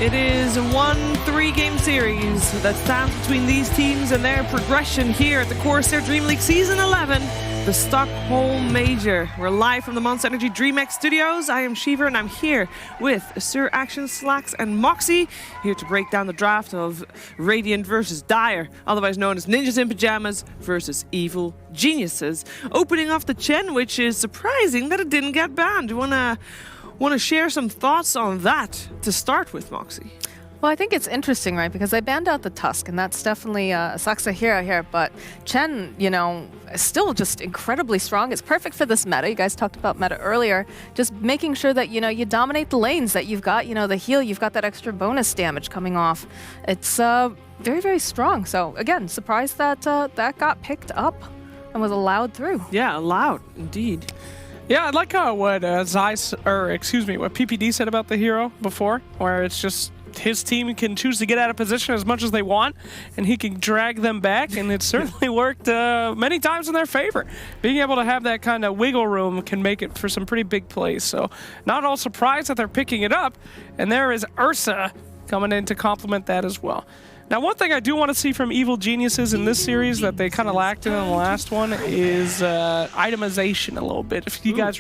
It is a 1-3 game series that stands between these teams and their progression here at the Corsair Dream League Season 11, the Stockholm Major. We're live from the Monster Energy DreamX studios. I am Shiver and I'm here with Sir Action, Slacks and Moxie, here to break down the draft of Radiant versus Dire, otherwise known as Ninjas in Pyjamas versus Evil Geniuses. Opening off the Chen, which is surprising that it didn't get banned. Do you want to share some thoughts on that to start with, Moxie? Well, I think it's interesting, right? Because they banned out the Tusk, and that's definitely Saxahira here. But Chen, you know, is still just incredibly strong. It's perfect for this meta. You guys talked about meta earlier. Just making sure that, you know, you dominate the lanes, that you've got, you know, the heal, you've got that extra bonus damage coming off. It's very, very strong. So, again, surprised that that got picked up and was allowed through. Yeah, allowed, indeed. Yeah, I like how what what PPD said about the hero before, where it's just his team can choose to get out of position as much as they want, and he can drag them back, and it certainly worked many times in their favor. Being able to have that kind of wiggle room can make it for some pretty big plays, so not all surprised that they're picking it up, and there is Ursa coming in to complement that as well. Now, one thing I do want to see from Evil Geniuses in this series that they kind of lacked in the last one is itemization a little bit. If you guys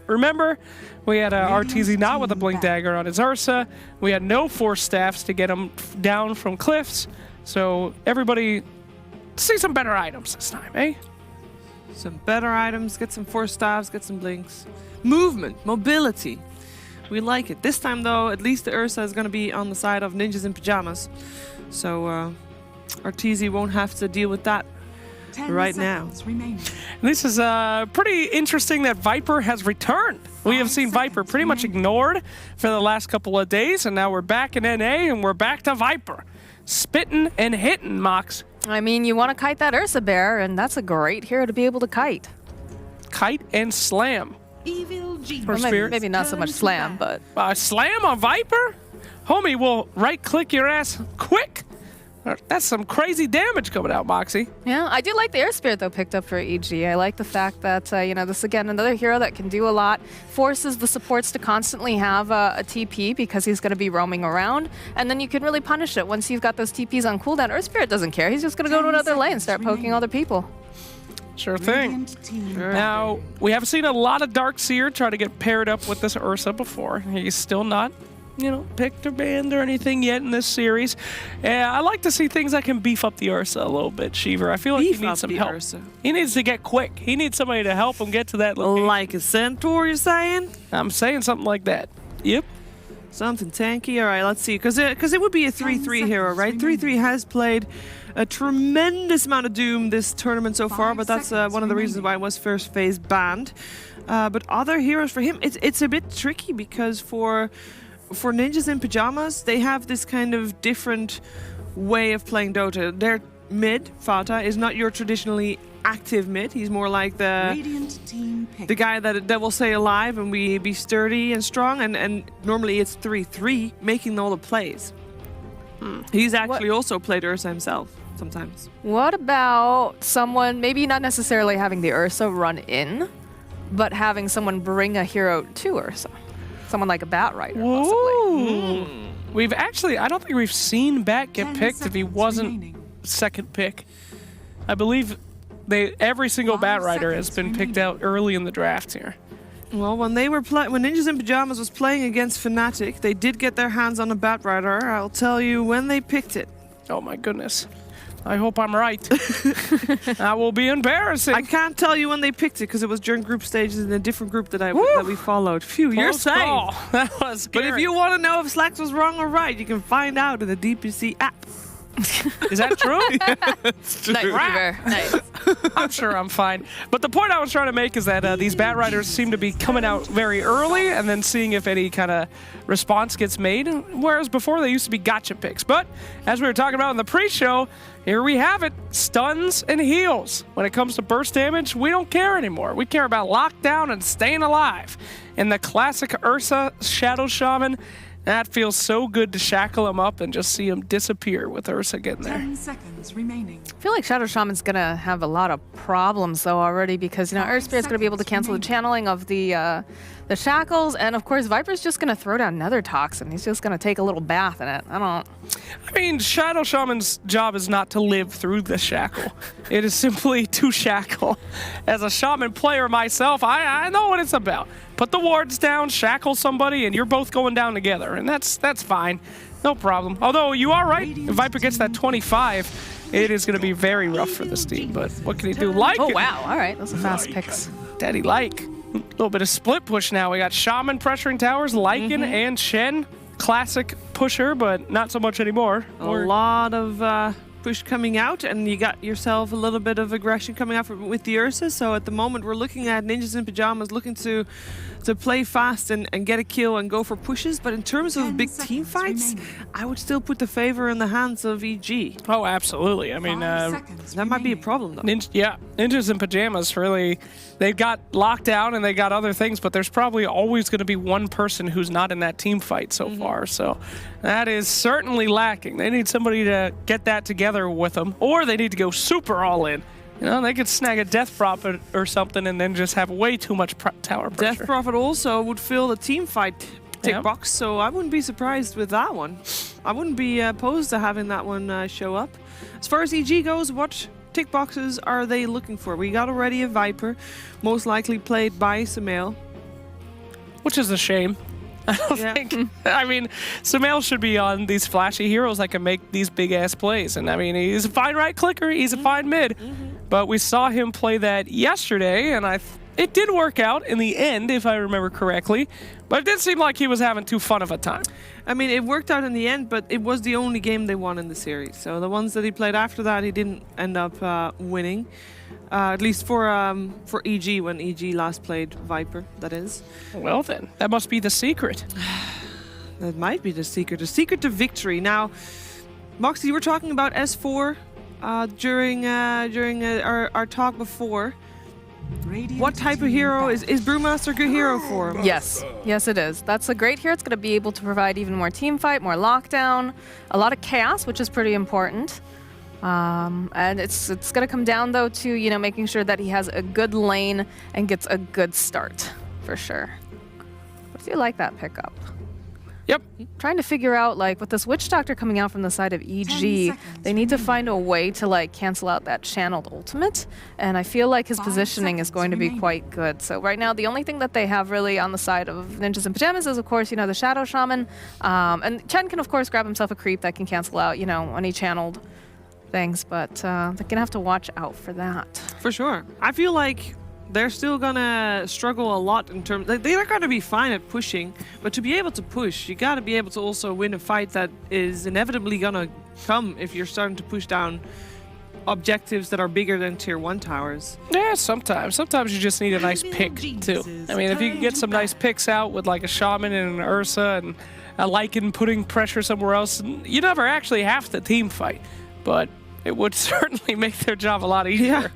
remember, we had RTZ not with a Blink Dagger on his Ursa. We had no Force Staffs to get him down from cliffs. So everybody see some better items this time, eh? Some better items, get some Force Staffs, get some Blinks. Movement, mobility. We like it. This time, though, at least the Ursa is going to be on the side of Ninjas in Pyjamas. So RTZ won't have to deal with that right now. This is pretty interesting that Viper has returned. We have seen Viper pretty much ignored for the last couple of days, and now we're back in NA, and we're back to Viper. Spitting and hitting, Mox. I mean, you want to kite that Ursa Bear, and that's a great hero to be able to kite. Kite and slam. Evil Maybe not so much slam, but... Slam on Viper? Homie will right-click your ass quick. That's some crazy damage coming out, Moxie. Yeah, I do like the Air Spirit, though, picked up for EG. I like the fact that, you know, this, again, another hero that can do a lot. Forces the supports to constantly have a TP because he's going to be roaming around. And then you can really punish it once you've got those TPs on cooldown. Air Spirit doesn't care. He's just going to go to another lane and start poking other people. Sure thing. Now, we have seen a lot of Darkseer try to get paired up with this Ursa before. He's still not, you know, picked or banned or anything yet in this series. I like to see things that can beef up the Ursa a little bit, Shiver. I feel like he needs some help. Ursa. He needs to get quick. He needs somebody to help him get to that location. Like a Centaur, you're saying? I'm saying something like that. Yep. Something tanky. All right, let's see. Because it would be a 3-3 hero, right? 3-3 has played a tremendous amount of Doom this tournament so far, but that's one of the reasons why it was first phase banned. But other heroes for him, it's a bit tricky because for Ninjas in Pyjamas, they have this kind of different way of playing Dota. Their mid, Fata, is not your traditionally active mid. He's more like the guy that will stay alive and be sturdy and strong, and normally it's 3-3, making all the plays. He's actually also played Ursa himself sometimes. What about someone, maybe not necessarily having the Ursa run in, but having someone bring a hero to Ursa? Someone like a Bat Rider, possibly. We've actually, I don't think we've seen Bat get picked if he wasn't second pick. I believe every single Bat Rider has been picked out early in the draft here. Well, when Ninjas in Pyjamas was playing against Fnatic, they did get their hands on a Bat Rider. I'll tell you when they picked it. Oh my goodness. I hope I'm right. That will be embarrassing. I can't tell you when they picked it because it was during group stages in a different group that we followed. Phew, you're safe. That was scary. But if you want to know if Slacks was wrong or right, you can find out in the DPC app. Is that true? Yeah, it's true. Nice. I'm sure I'm fine. But the point I was trying to make is that these Bat Riders seem to be coming out very early and then seeing if any kind of response gets made, whereas before they used to be gotcha picks. But as we were talking about in the pre-show, here we have it, stuns and heals. When it comes to burst damage, we don't care anymore. We care about lockdown and staying alive. And the classic Ursa Shadow Shaman That feels so good to shackle him up and just see him disappear with Ursa getting there. 10 seconds remaining. I feel like Shadow Shaman's gonna have a lot of problems though already because Earth Spirit's gonna be able to cancel the channeling of the shackles, and of course Viper's just gonna throw down another toxin. He's just gonna take a little bath in it. I mean, Shadow Shaman's job is not to live through the shackle. It is simply to shackle. As a shaman player myself, I know what it's about. Put the wards down, shackle somebody, and you're both going down together, and that's fine. No problem. Although you are right, if Viper gets that 25, it is going to be very rough for this team. But what can he do? Oh wow! All right, those are fast picks. Daddy like. A little bit of split push now. We got Shaman pressuring towers, Lycan and Shen. Classic pusher, but not so much anymore. A lot of push coming out, and you got yourself a little bit of aggression coming out with the Ursa. So at the moment, we're looking at Ninjas in Pyjamas looking to play fast and get a kill and go for pushes. But in terms of big team fights, I would still put the favor in the hands of EG. Oh, absolutely. I mean, that might be a problem, though. Ninjas in Pyjamas really, they've got lockdown and they got other things, but there's probably always going to be one person who's not in that team fight so far. So that is certainly lacking. They need somebody to get that together with them, or they need to go super all in. You know, they could snag a Death Prophet or something and then just have way too much tower pressure. Death Prophet also would fill the team fight tick box, so I wouldn't be surprised with that one. I wouldn't be opposed to having that one show up. As far as EG goes, what tick boxes are they looking for? We got already a Viper, most likely played by Sumail. Which is a shame. I don't think. I mean, Sumail should be on these flashy heroes that can make these big ass plays. And I mean, he's a fine right clicker, he's a fine mid. But we saw him play that yesterday, and it did work out in the end, if I remember correctly. But it did seem like he was having too fun of a time. I mean, it worked out in the end, but it was the only game they won in the series. So the ones that he played after that, he didn't end up winning. At least for EG, when EG last played Viper, that is. Well then, that must be the secret. That might be the secret to victory. Now, Moxie, you were talking about S4 during our talk before. What type of hero is Brewmaster a good hero for? Yes, it is. That's a great hero. It's going to be able to provide even more team fight, more lockdown, a lot of chaos, which is pretty important. And it's going to come down though to making sure that he has a good lane and gets a good start for sure. But I do like that pickup. Yep. Trying to figure out, like, with this Witch Doctor coming out from the side of EG, they need to find a way to, like, cancel out that channeled ultimate. And I feel like his positioning is going to be quite good. So right now, the only thing that they have really on the side of Ninjas in Pyjamas is, of course, the Shadow Shaman. And Chen can, of course, grab himself a creep that can cancel out, any channeled things. But they're going to have to watch out for that. For sure. I feel like they're still gonna struggle a lot in terms. They're gonna be fine at pushing, but to be able to push, you gotta be able to also win a fight that is inevitably gonna come if you're starting to push down objectives that are bigger than tier 1 towers. Yeah, sometimes you just need a nice pick too. I mean, if you can get some nice picks out with like a Shaman and an Ursa and a Lycan putting pressure somewhere else, you never actually have to team fight, but it would certainly make their job a lot easier.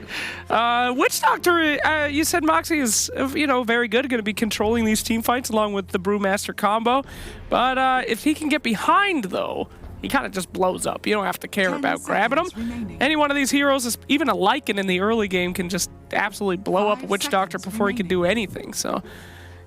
Yeah. Witch Doctor, you said Moxie is, very good, going to be controlling these team fights along with the Brewmaster combo. But if he can get behind, though, he kind of just blows up. You don't have to care about grabbing him. Remaining. Any one of these heroes, even a Lycan in the early game, can just absolutely blow up a Witch Doctor before he can do anything. So,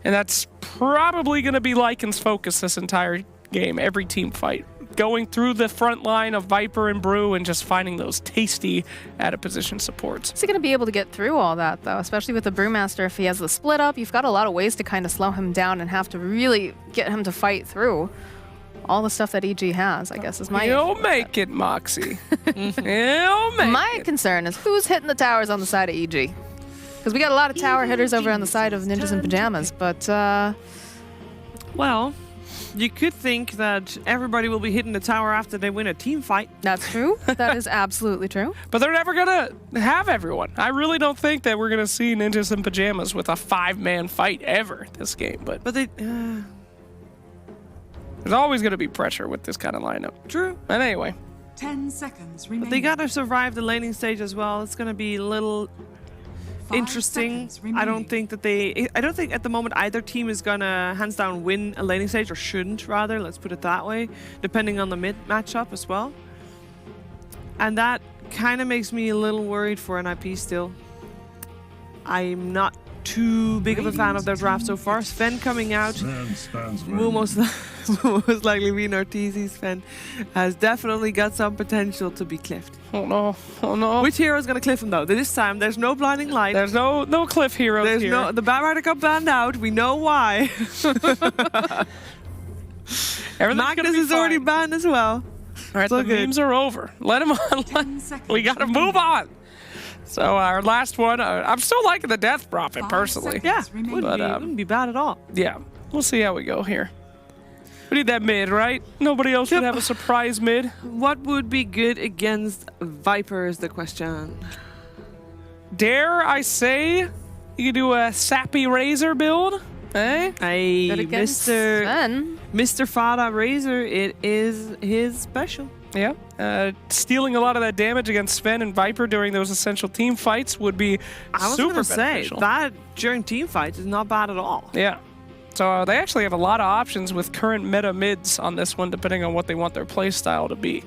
and that's probably going to be Lycan's focus this entire game, every team fight. Going through the front line of Viper and Brew and just finding those tasty out-of-position supports. Is he going to be able to get through all that, though? Especially with the Brewmaster, if he has the split up, you've got a lot of ways to kind of slow him down and have to really get him to fight through all the stuff that EG has, I guess, is my... You'll make it, Moxie. You'll make My concern is who's hitting the towers on the side of EG. Because we got a lot of tower hitters over on the side of Ninjas in Pyjamas, but... Well... You could think that everybody will be hitting the tower after they win a team fight. That's true. That is absolutely true. But they're never going to have everyone. I really don't think that we're going to see Ninjas in Pyjamas with a 5-man fight ever this game. But they... There's always going to be pressure with this kind of lineup. True. And anyway. 10 seconds remaining. But they got to survive the laning stage as well. It's going to be a little interesting. I don't think at the moment either team is gonna hands down win a laning stage, or shouldn't rather. Let's put it that way, depending on the mid matchup as well. And that kind of makes me a little worried for NIP still. I'm not too big of a fan of their draft so far. Sven coming out will most likely be an Ortiz. Sven has definitely got some potential to be cliffed. Oh no, oh no. Which hero is going to cliff him though? This time there's no blinding light. There's no cliff heroes There's here. no, the Batrider got banned out. We know why. Magnus is already banned as well. All right, the memes are over. Let him on. We got to move on. So our last one, I'm still liking the Death Prophet personally. Yeah, wouldn't be bad at all. Yeah, we'll see how we go here. We need that mid, right? Nobody else would have a surprise mid. What would be good against Viper is the question. Dare I say you could do a Sappy Razor build? Eh? Mr. Fada Razor, it is his special. Yeah. Stealing a lot of that damage against Sven and Viper during those essential team fights would be super beneficial. Say, that during team fights is not bad at all. Yeah. So they actually have a lot of options with current meta mids on this one, depending on what they want their playstyle to be.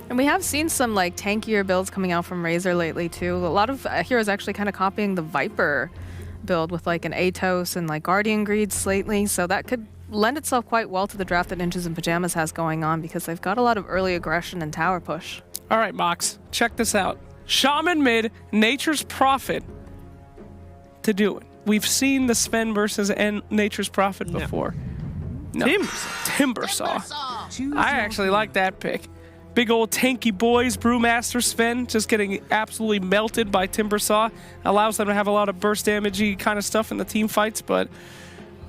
And we have seen some like tankier builds coming out from Razor lately too. A lot of heroes actually kind of copying the Viper build with like an Atos and like Guardian Greeds lately. So that could lend itself quite well to the draft that Ninjas and Pyjamas has going on, because they've got a lot of early aggression and tower push. All right, Mox, check this out. Shaman mid, Nature's Prophet to do it. We've seen the Sven versus Nature's Prophet before. No. Timbersaw. I actually like that pick. Big old tanky boys, Brewmaster Sven, just getting absolutely melted by Timbersaw. Allows them to have a lot of burst damage-y kind of stuff in the team fights, but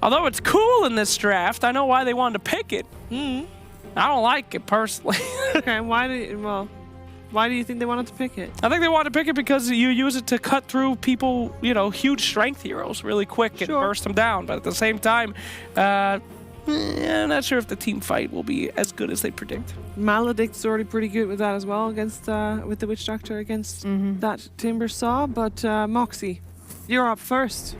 although it's cool in this draft, I know why they wanted to pick it. I don't like it personally. Okay, why do you think they wanted to pick it? I think they wanted to pick it because you use it to cut through people, huge strength heroes really quick and burst them down. But at the same time, I'm not sure if the team fight will be as good as they predict. Maledict's already pretty good with that as well against with the Witch Doctor against that Timbersaw. But Moxie, you're up first.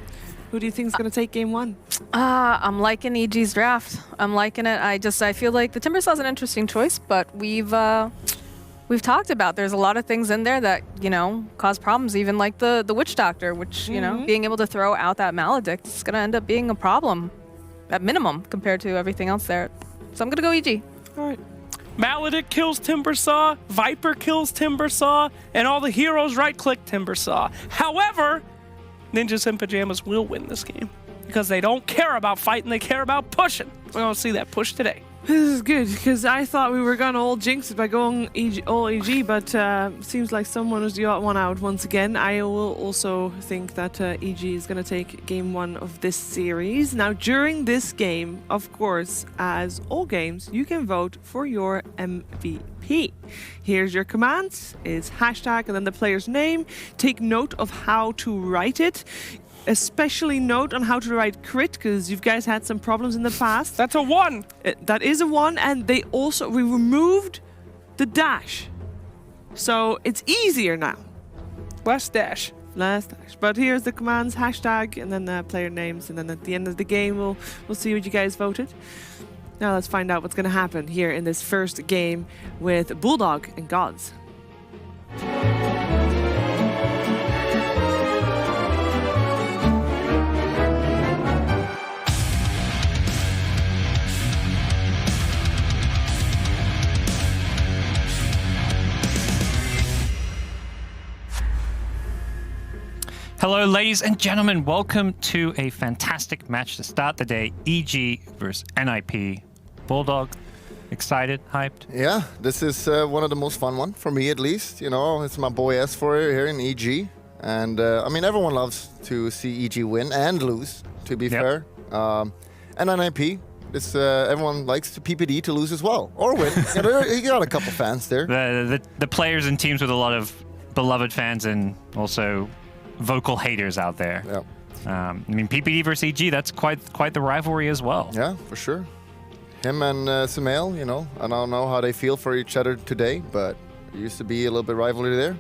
Who do you think is going to take game one? I'm liking EG's draft. I'm liking it. I feel like the Timbersaw is an interesting choice, but we've talked about there's a lot of things in there that cause problems. Even like the Witch Doctor, which being able to throw out that Maledict is going to end up being a problem at minimum compared to everything else there. So I'm going to go EG. All right. Maledict kills Timbersaw, Viper kills Timbersaw, and all the heroes right-click Timbersaw. However, Ninjas and Pyjamas will win this game because they don't care about fighting, they care about pushing. We're going to see that push today. This is good, because I thought we were going to all jinx it by going all EG, but seems like someone was the odd one out once again. I will also think that EG is going to take game one of this series. Now, during this game, of course, as all games, you can vote for your MVP. Here's your commands. It's hashtag and then the player's name. Take note of how to write it. Especially note on how to write crit, because you guys had some problems in the past. That's a 1. That is a 1, and we removed the dash. So it's easier now. Less dash. But here's the commands, hashtag, and then the player names, and then at the end of the game, we'll see what you guys voted. Now let's find out what's going to happen here in this first game with Bulldog and Gods. Hello, ladies and gentlemen. Welcome to a fantastic match to start the day. EG versus NIP. Bulldog, excited, hyped? Yeah, this is one of the most fun ones, for me at least. It's my boy S4 here in EG. And, everyone loves to see EG win and lose, to be fair. And NIP, everyone likes to PPD to lose as well, or win. You got a couple fans there. The players and teams with a lot of beloved fans and also vocal haters out there. Yeah. PPD versus EG, that's quite the rivalry as well. Yeah, for sure. Him and Sumail, I don't know how they feel for each other today, but there used to be a little bit rivalry there.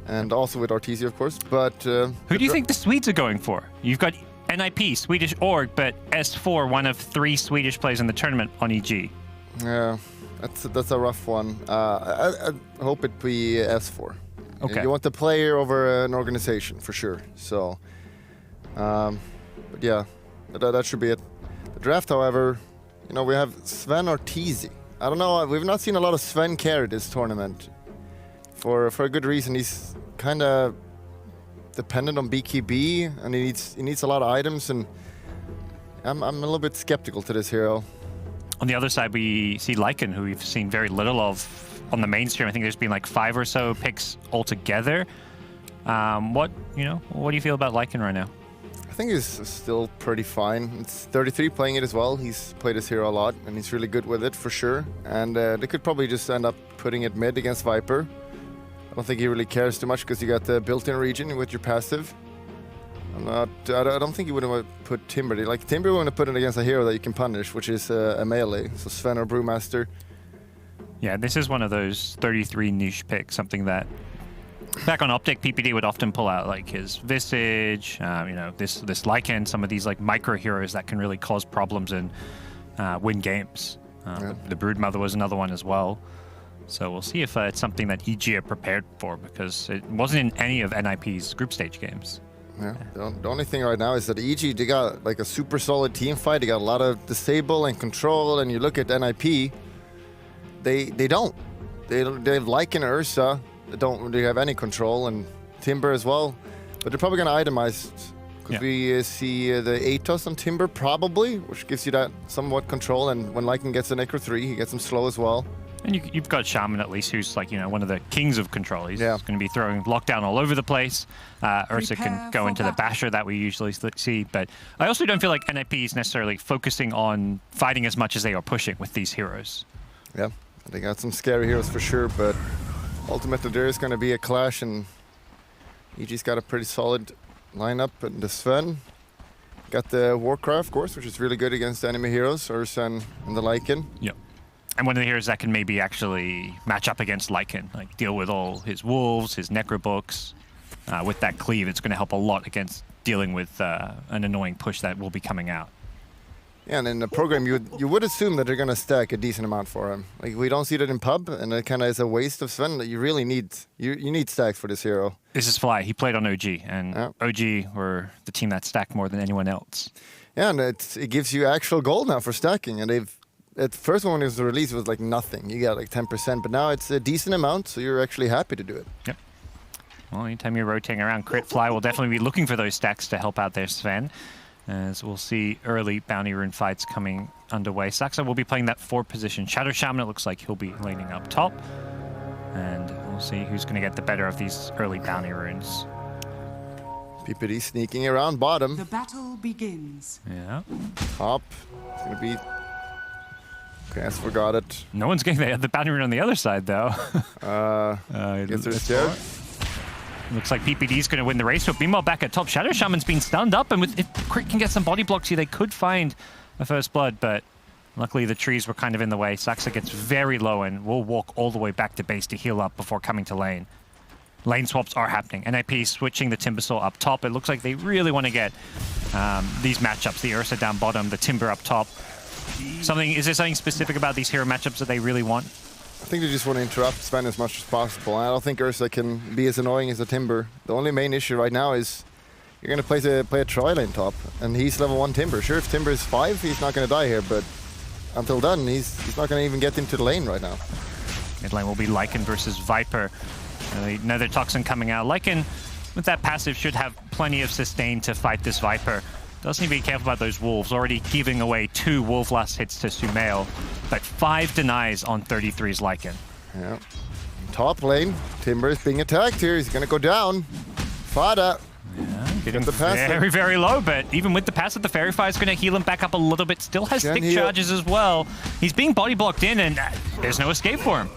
and also with Arteezy, of course. But Who do you think the Swedes are going for? You've got NIP, Swedish org, but S4, one of 3 Swedish players in the tournament on EG. yeah, that's a rough one. I hope it be S4. Okay. You want the player over an organization for sure. So, but yeah, that should be it. The draft, however, you know, we have Sven Arteezy. I don't know. We've not seen a lot of Sven carry this tournament. For a good reason. He's kind of dependent on BKB, and he needs a lot of items. And I'm a little bit skeptical to this hero. On the other side, we see Lycan, who we've seen very little of on the mainstream. I think there's been like 5 or so picks altogether. What do you feel about Lycan right now? I think he's still pretty fine. It's 33 playing it as well. He's played this hero a lot, and he's really good with it for sure. And they could probably just end up putting it mid against Viper. I don't think he really cares too much because you got the built-in region with your passive. I don't think he would have put Timber. Like Timber, want to put it against a hero that you can punish, which is a melee. So Sven or Brewmaster. Yeah, this is one of those 33 niche picks, something that back on Optic, PPD would often pull out like his Visage, this Lycan, some of these like micro heroes that can really cause problems and win games. The Broodmother was another one as well. So we'll see if it's something that EG are prepared for, because it wasn't in any of NIP's group stage games. Yeah. The only thing right now is that EG, they got like a super solid team fight. They got a lot of disable and control, and you look at NIP, they don't. They have Lycan and Ursa. They don't really have any control, and Timber as well. But they're probably going to itemize, because we see the Atos on Timber probably, which gives you that somewhat control. And when Lycan gets an Necro 3, he gets him slow as well. And you've got Shaman at least, who's like, one of the kings of control. He's going to be throwing lockdown all over the place. Ursa can go into the basher that we usually see. But I also don't feel like NIP is necessarily focusing on fighting as much as they are pushing with these heroes. Yeah, they got some scary heroes for sure, but ultimately there is going to be a clash, and EG's got a pretty solid lineup. And the Sven got the Warcraft, of course, which is really good against enemy heroes, Ursa and the Lycan. Yep. And one of the heroes that can maybe actually match up against Lycan, like deal with all his wolves, his necrobooks. With that cleave, it's going to help a lot against dealing with an annoying push that will be coming out. Yeah, and in the program, you would assume that they're going to stack a decent amount for him. Like, we don't see that in pub, and it kind of is a waste of Sven. You really need you need stacks for this hero. This is Fly. He played on OG, and OG were the team that stacked more than anyone else. Yeah, and it gives you actual gold now for stacking, and they've. At first one when it was released, it was like nothing. You got like 10%, but now it's a decent amount, so you're actually happy to do it. Yep. Well, anytime you're rotating around, Crit Fly will definitely be looking for those stacks to help out their Sven. As we'll see early bounty rune fights coming underway. Saxa will be playing that 4 position. Shadow Shaman, it looks like he'll be laning up top. And we'll see who's going to get the better of these early bounty runes. PPD sneaking around bottom. The battle begins. Yeah. Top. It's going to be... Okay, I forgot it. No one's getting the bounty rune on the other side, though. Guess they're scared. Looks like PPD's going to win the race. So meanwhile, back at top, Shadow Shaman's been stunned up, and if Crit can get some body blocks here, they could find a first blood, but luckily the trees were kind of in the way. Saxa gets very low and will walk all the way back to base to heal up before coming to lane. Lane swaps are happening. NIP switching the Timbersaw up top. It looks like they really want to get these matchups, the Ursa down bottom, the Timber up top. Is there something specific about these hero matchups that they really want? I think they just want to interrupt Sven as much as possible. I don't think Ursa can be as annoying as the Timber. The only main issue right now is you're going to play a Troy lane top, and he's level 1 Timber. Sure, if Timber is 5, he's not going to die here, but until then, he's not going to even get into the lane right now. Mid lane will be Lycan versus Viper. Another Toxin coming out. Lycan, with that passive, should have plenty of sustain to fight this Viper. Does need to be careful about those wolves. Already giving away 2 wolf last hits to Sumail, but 5 denies on 33's Lycan. Yeah. Top lane, Timber is being attacked here. He's going to go down. Fada. Yeah, getting the passive. very, very low, but even with the passive, the Fairy Fire is going to heal him back up a little bit. Still has Can thick heal. charges as well. He's being body blocked in, and there's no escape for him.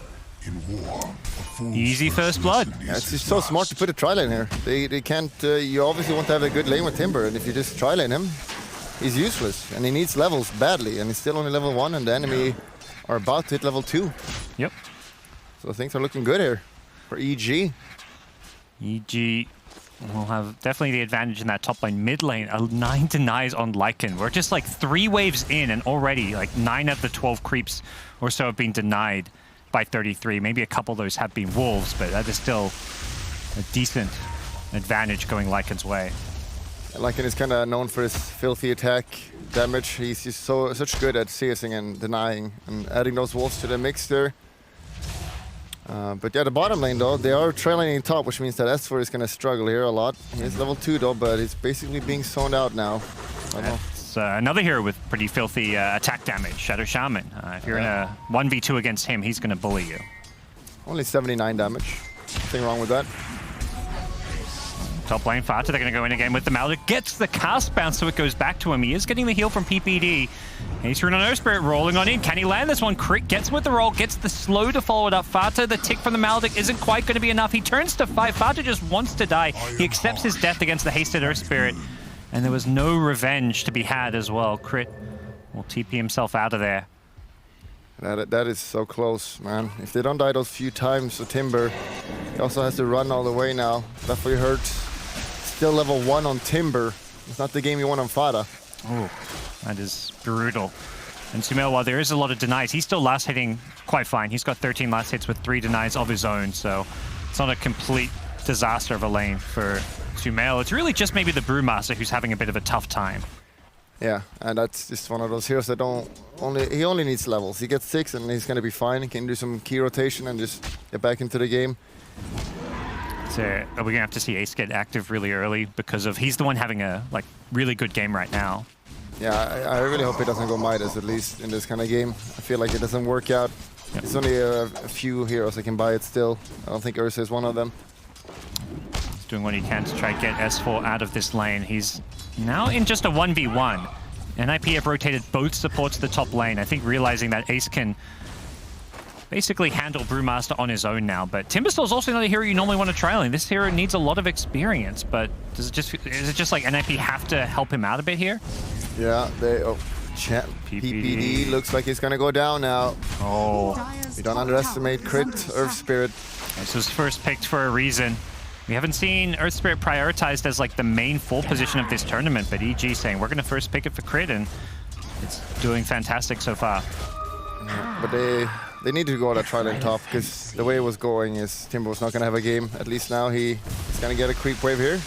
Easy first blood. Yeah, it's just so smart to put a tri lane here. They can't. You obviously want to have a good lane with Timber, and if you just tri lane him, he's useless, and he needs levels badly, and he's still only level 1, and the enemy are about to hit level 2. Yep. So things are looking good here for EG. EG will have definitely the advantage in that top lane. Mid lane, 9 denies on Lycan. We're just like 3 waves in and already like 9 of the 12 creeps or so have been denied by 33. Maybe a couple of those have been wolves, but that is still a decent advantage going Lycan's way. Lycan is kind of known for his filthy attack damage. He's just such good at CSing and denying and adding those wolves to the mix there. But yeah, the bottom lane though, they are trailing in top, which means that S4 is going to struggle here a lot. He is level 2 though, but he's basically being zoned out now. That's another hero with pretty filthy attack damage, Shadow Shaman. If you're in a 1v2 against him, he's going to bully you. Only 79 damage. Nothing wrong with that. Top lane, Fata, they're going to go in again with the Maldic. Gets the cast bounce, so it goes back to him. He is getting the heal from PPD. He's running on Earth Spirit, rolling on in. Can he land this one? Crit gets with the roll, gets the slow to follow it up. Fata, the tick from the Maldic isn't quite going to be enough. He turns to 5. Fata just wants to die. He accepts his death against the hasted Earth Spirit. And there was no revenge to be had as well. Crit will TP himself out of there. That is so close, man. If they don't die those few times, so Timber, he also has to run all the way now. Definitely hurts. Still level 1 on Timber. It's not the game you want on Fata. Oh, that is brutal. And Sumail, while there is a lot of denies, he's still last hitting quite fine. He's got 13 last hits with 3 denies of his own, so it's not a complete disaster of a lane for Sumail. It's really just maybe the Brewmaster who's having a bit of a tough time. Yeah, and that's just one of those heroes that he only needs levels. He gets 6 and he's going to be fine. He can do some key rotation and just get back into the game. So are we going to have to see Ace get active really early because of he's the one having a really good game right now? Yeah, I really hope he doesn't go Midas, at least in this kind of game. I feel like it doesn't work out. Yep. There's only a few heroes that can buy it still. I don't think Ursa is one of them. He's doing what he can to try to get S4 out of this lane. He's now in just a 1v1. NIP have rotated both supports to the top lane. I think realizing that Ace can basically handle Brewmaster on his own now. But Timberstall is also not a hero you normally want to trial. This hero needs a lot of experience, but is it just like NIP have to help him out a bit here? Yeah, PPD looks like he's gonna go down now. Oh, you don't underestimate Crit, Earth Spirit. This was first picked for a reason. We haven't seen Earth Spirit prioritized as like the main full position of this tournament, but EG saying we're gonna first pick it for Crit, and it's doing fantastic so far. Yeah, but they need to go to trial top, because the way it was going is Timber was not gonna have a game. At least now he's gonna get a creep wave here.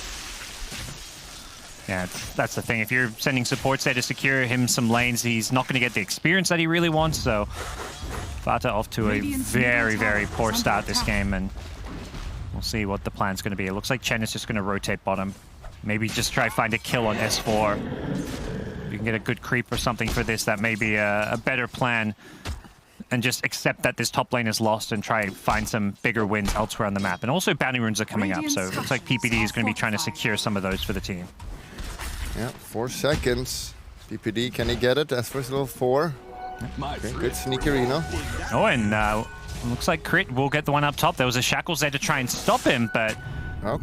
Yeah, that's the thing. If you're sending supports there to secure him some lanes, he's not going to get the experience that he really wants. So Fata off to a very, very poor start this game, and we'll see what the plan's going to be. It looks like Chen is just going to rotate bottom. Maybe just try find a kill on S4. If you can get a good creep or something for this, that may be a better plan. And just accept that this top lane is lost and try and find some bigger wins elsewhere on the map. And also bounty runes are coming up, so it looks like PPD is going to be trying to secure some of those for the team. Yeah, 4 seconds. PPD, can he get it? As first level 4. Okay, good sneaky Reno. Oh, and looks like Crit will get the one up top. There was a Shackles there to try and stop him, but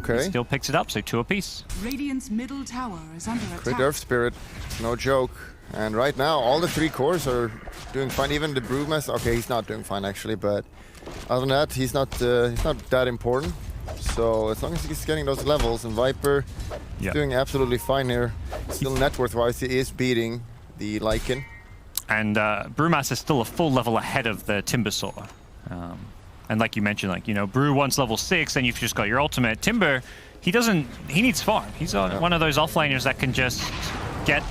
he still picks it up, so 2 apiece. Radiant's middle tower is under attack. Crit Earth Spirit, it's no joke. And right now, all the 3 cores are doing fine. Even the Brewmaster, okay, he's not doing fine actually, but other than that, he's not that important. So as long as he's getting those levels, and Viper is doing absolutely fine here. Still net worth-wise, he is beating the Lycan. And Brewmaster is still a full level ahead of the Timbersaw. And like you mentioned, like, you know, Brew wants level 6, and you've just got your ultimate. Timber, he needs farm. He's one of those offlaners that can just get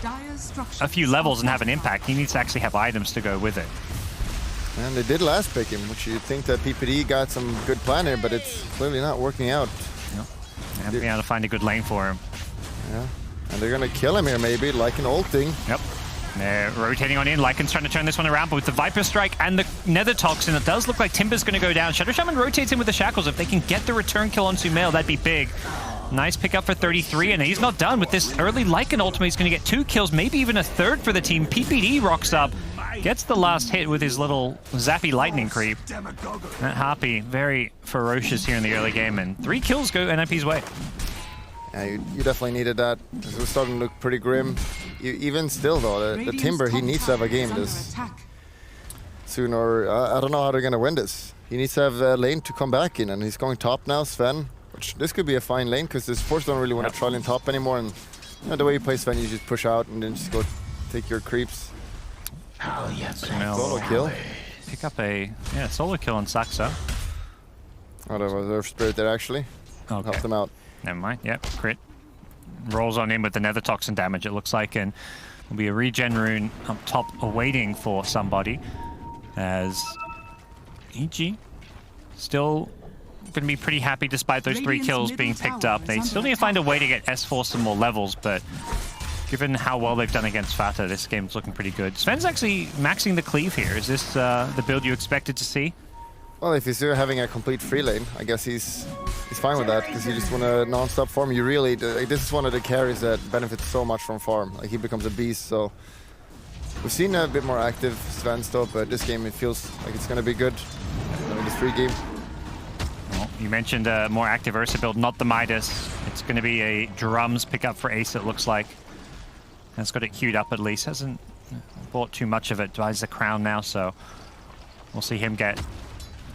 a few levels and have an impact. He needs to actually have items to go with it. And they did last pick him, which you'd think that PPD got some good plan here, but it's clearly not working out. Yep. They haven't been able to find a good lane for him. Yeah, and they're gonna kill him here maybe, like an ulting. Yep. They're rotating on in. Lycan's trying to turn this one around, but with the Viper Strike and the Nether Toxin, it does look like Timber's going to go down. Shadow Shaman rotates in with the Shackles. If they can get the return kill on Sumail, that'd be big. Nice pick up for 33, and he's not done with this early Lycan ultimate. He's going to get 2 kills, maybe even a 3rd for the team. PPD rocks up, gets the last hit with his little zappy lightning creep. That Harpy, very ferocious here in the early game, and 3 kills go NIP's way. Yeah, you definitely needed that. It was starting to look pretty grim. Even still, though, the Timber, he needs to have a game this soon, or I don't know how they're going to win this. He needs to have a lane to come back in, and he's going top now, Sven. Which this could be a fine lane because the supports don't really want to troll in top anymore, and the way you play Sven, you just push out and then just go take your creeps. Solo kill. Pick up a solo kill on Saxa. Oh, that was Earth Spirit there actually. Okay. Helped them out. Never mind. Yep, crit. Rolls on in with the Nether Toxin damage, it looks like, and will be a regen rune up top awaiting for somebody. As EG still going to be pretty happy despite those 3 kills being picked up. They still need to find a way to get S4 some more levels, but given how well they've done against Fata, this game's looking pretty good. Sven's actually maxing the cleave here. Is this the build you expected to see? Well, if he's here having a complete free lane, I guess he's fine with that because you just want to non-stop farm. You really, this is one of the carries that benefits so much from farm. Like he becomes a beast. So we've seen a bit more active Sven stuff, but this game it feels like it's going to be good in this free game. Well, you mentioned a more active Ursa build, not the Midas. It's going to be a drums pickup for Ace, it looks like. Has got it queued up at least. Hasn't bought too much of it. Buys the crown now, so we'll see him get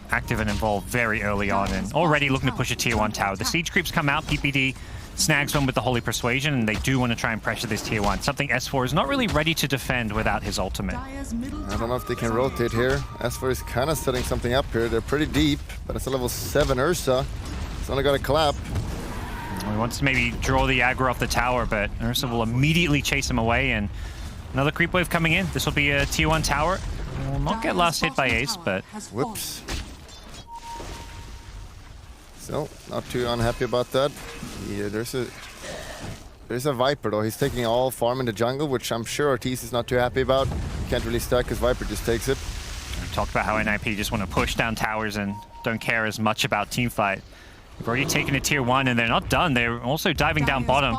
active and involved very early on, and already looking to push a tier 1 tower. The siege creeps come out, PPD snags one with the Holy Persuasion, and they do want to try and pressure this tier 1. Something S4 is not really ready to defend without his ultimate. I don't know if they can rotate here. S4 is kind of setting something up here. They're pretty deep, but it's a level 7 Ursa. It's only got a clap. He wants to maybe draw the aggro off the tower, but Ursa will immediately chase him away, and another creep wave coming in. This will be a tier 1 tower. Will not get last hit by Ace, but whoops. So, not too unhappy about that. Yeah, there's a Viper though. He's taking all farm in the jungle, which I'm sure Ortiz is not too happy about. Can't really stack because Viper just takes it. We talked about how NIP just want to push down towers and don't care as much about teamfight. They've already taken a tier 1 and they're not done. They're also diving down bottom.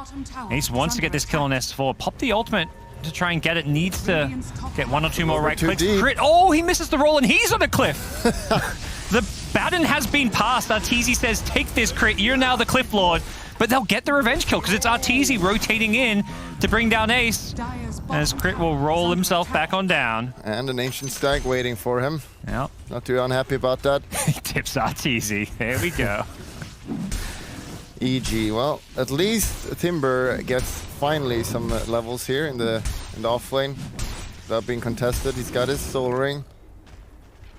Ace wants to get this kill on S4. Pop the ultimate to try and get it. Needs to get 1 or 2 more right clicks. Crit. Oh, he misses the roll and he's on a cliff. The baton has been passed. Arteezy says, take this crit. You're now the Cliff Lord. But they'll get the revenge kill because it's Arteezy rotating in to bring down Ace. As Crit will roll himself back on down. And an Ancient Stag waiting for him. Yep. Not too unhappy about that. He tips Arteezy. There we go. EG. Well, at least Timber gets finally some levels here in the off lane without being contested. He's got his soul ring.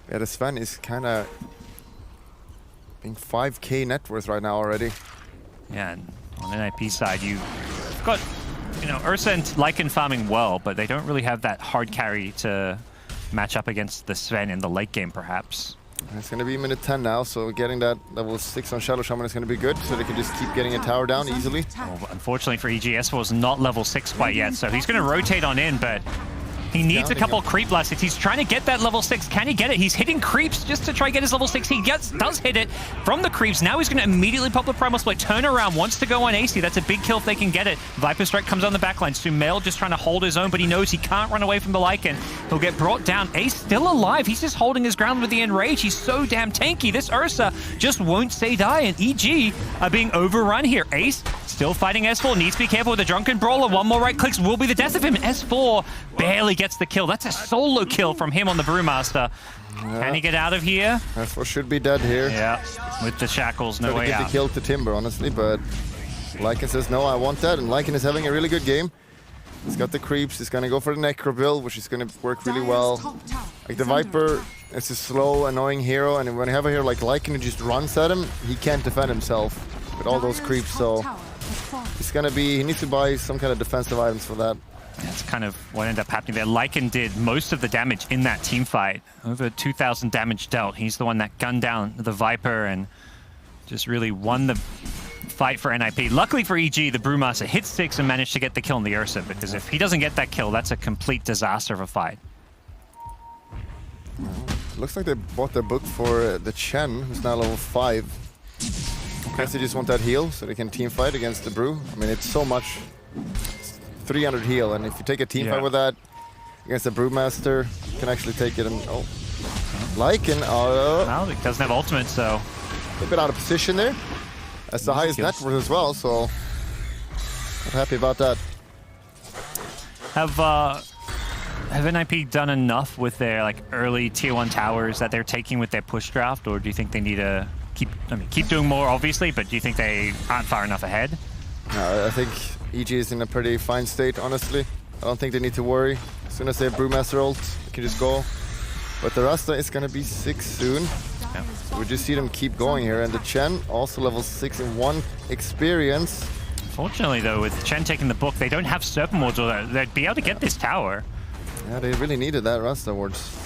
Yeah, the Sven is kind of being 5k net worth right now already. Yeah, and on the NIP side, you've got, Ursa and Lycan farming well, but they don't really have that hard carry to match up against the Sven in the late game, perhaps. It's going to be minute 10 now, so getting that level 6 on Shadow Shaman is going to be good, so they can just keep getting a tower down easily. Well, unfortunately for EG, S4 is not level 6 quite yet, so he's going to rotate on in, but he needs a couple creep blasts. He's trying to get that level 6. Can he get it? He's hitting creeps just to try and get his level 6. He does hit it from the creeps. Now he's going to immediately pop the Primal Split. Turn around, wants to go on AC. That's a big kill if they can get it. Viper Strike comes on the backline. Sumail just trying to hold his own, but he knows he can't run away from the Lycan. He'll get brought down. Ace still alive. He's just holding his ground with the Enrage. He's so damn tanky. This Ursa just won't say die, and EG are being overrun here. Ace still fighting S4. Needs to be careful with the Drunken Brawler. 1 more right clicks will be the death of him. S4 barely gets the kill. That's a solo kill from him on the Brewmaster. Yeah. Can he get out of here? S4 should be dead here. Yeah, with the shackles, no way out. Give the kill to Timber, honestly, but Lycan says, no, I want that, and Lycan is having a really good game. He's got the creeps, he's going to go for the Necro build, which is going to work really well. Like the Viper, it's a slow, annoying hero, and when you have a hero like Lycan who just runs at him, he can't defend himself with all those creeps, so he needs to buy some kind of defensive items for that. That's kind of what ended up happening there. Lycan did most of the damage in that team fight. Over 2,000 damage dealt. He's the one that gunned down the Viper and just really won the fight for NIP. Luckily for EG, the Brewmaster hit 6 and managed to get the kill on the Ursa, because if he doesn't get that kill, that's a complete disaster of a fight. Looks like they bought their book for the Chen, who's now level 5. I guess they just want that heal so they can team fight against the Brew. I mean, it's so much. 300 heal, and if you take a team fight with that against the Brewmaster, you can actually take it and Lycan, well, he doesn't have ultimate, so a bit out of position there. That's the highest net worth as well, so I'm happy about that. Have NIP done enough with their early tier 1 towers that they're taking with their push draft, or do you think they need to keep doing more, obviously, but do you think they aren't far enough ahead? No, I think EG is in a pretty fine state, honestly. I don't think they need to worry. As soon as they have Brewmaster ult, they can just go. But the Rasta is going to be 6 soon. Yeah. So we just see them keep going here. And the Chen, also level 6 in 1 experience. Fortunately, though, with Chen taking the book, they don't have Serpent Wards, or they'd be able to get this tower. Yeah, they really needed that Rasta wards.